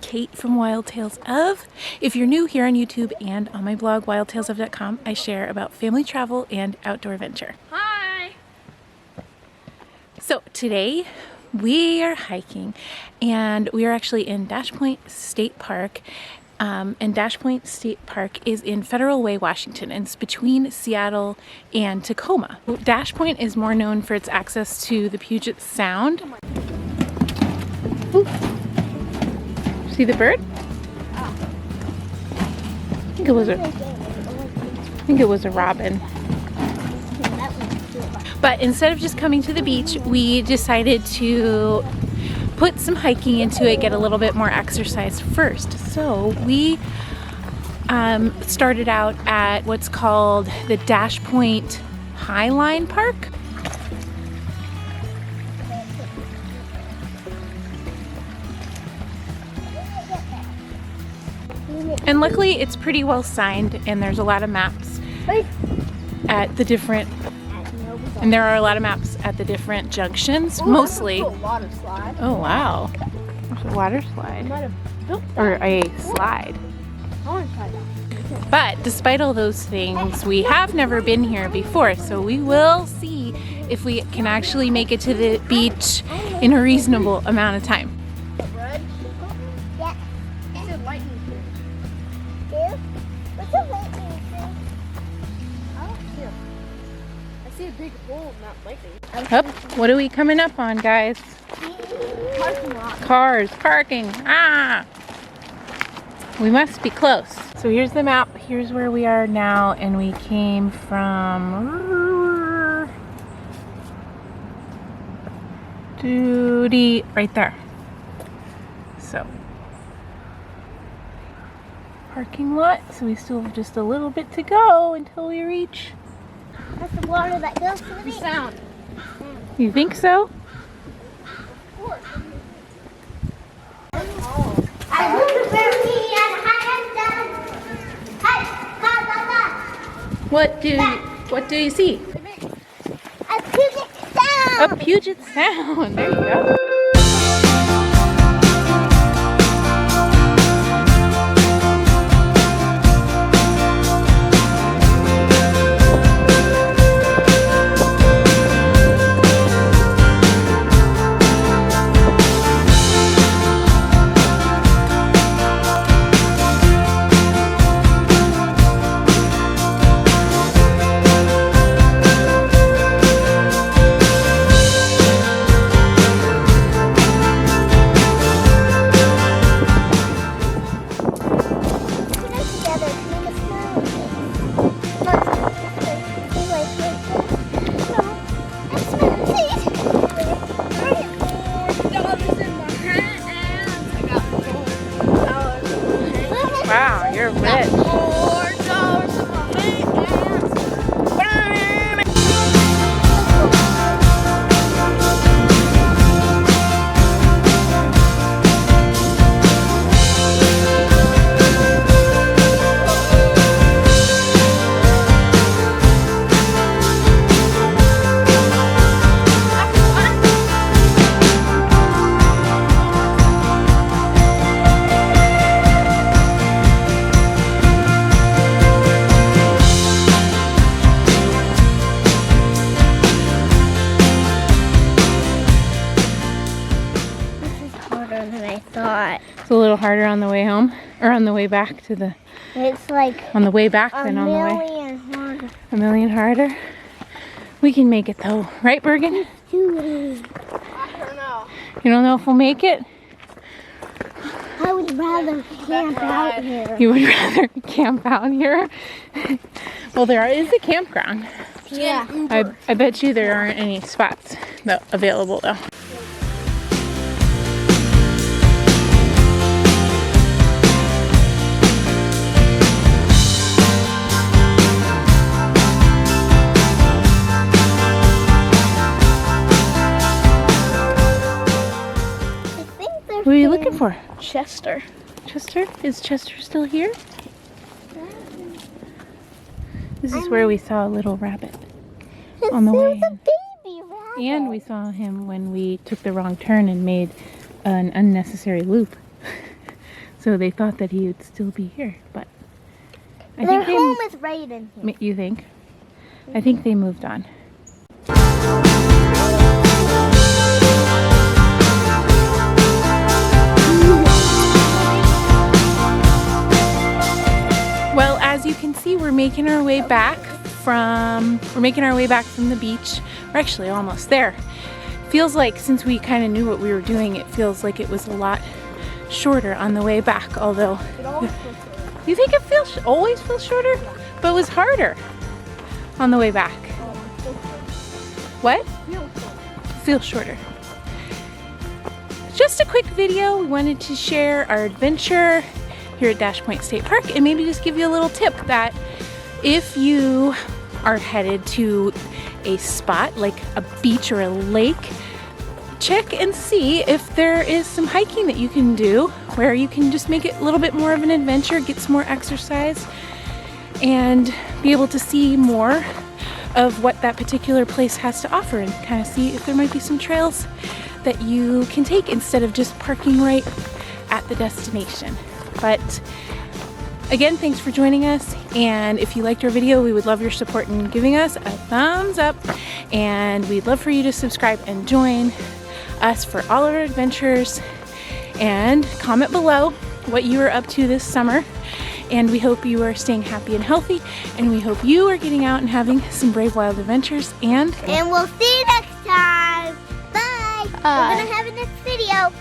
Kate from Wild Tales of. If you're new here on YouTube and on my blog wildtalesof.com, I share about family travel and outdoor adventure. Hi! So today we are hiking and we are actually in Dash Point State Park. And Dash Point State Park is in Federal Way, Washington, and it's between Seattle and Tacoma. Dash Point is more known for its access to the Puget Sound. Ooh. See the bird? I think it was a robin. But instead of just coming to the beach, we decided to put some hiking into it, get a little bit more exercise first. So we started out at what's called the Dash Point Highline Park. And luckily it's pretty well signed and there's a lot of maps at the different, and there are a lot of maps at the different junctions, mostly. That's a water slide. Oh wow, there's a water slide. Or a slide. I want to try that. But despite all those things, we have never been here before, so we will see if we can actually make it to the beach in a reasonable amount of time. Red? Yeah. It's a lightning fish. What's a lightning fish? I don't see it. I see a big hole, not lightning. Up, what are we coming up on, guys? Parking lot. Cars, parking, ah! We must be close. So here's the map, here's where we are now, and we came from Duty, right there. So, parking lot, so we still have just a little bit to go until we reach. That's the water that goes to the beach. Sound. You think so? I want to wear me and What do you see? a Puget Sound. A Puget Sound. There you go. Wow, you're rich. It's a little harder on the way home, or on the way back to the, It's like on the way back a than on the way. million harder. A million harder. We can make it though, right Bergen? I don't know. You don't know if we'll make it? I would rather camp out here. You would rather camp out here? Well, there is a campground. Yeah. I bet you there aren't any spots available though. What are you looking for? Chester. Chester? Is Chester still here? This is where we saw a little rabbit on the way in. Baby rabbit. And we saw him when we took the wrong turn and made an unnecessary loop. So they thought that he would still be here, but I Their think they home is right in here. You think? I think they moved on. Well, as you can see, we're making our way back from the beach. We're actually almost there. Feels like since we kind of knew what we were doing, it feels like it was a lot shorter on the way back, although you think it always feels shorter, but it was harder on the way back. What? Feels shorter. Just a quick video. We wanted to share our adventure here at Dash Point State Park and maybe just give you a little tip that if you are headed to a spot like a beach or a lake, check and see if there is some hiking that you can do where you can just make it a little bit more of an adventure, get some more exercise, and be able to see more of what that particular place has to offer and kind of see if there might be some trails that you can take instead of just parking right at the destination. But again, thanks for joining us, and if you liked our video, we would love your support in giving us a thumbs up, and we'd love for you to subscribe and join us for all of our adventures, and comment below what you are up to this summer. And we hope you are staying happy and healthy, and we hope you are getting out and having some brave wild adventures, and we'll see you next time. Bye. We're gonna have a next video.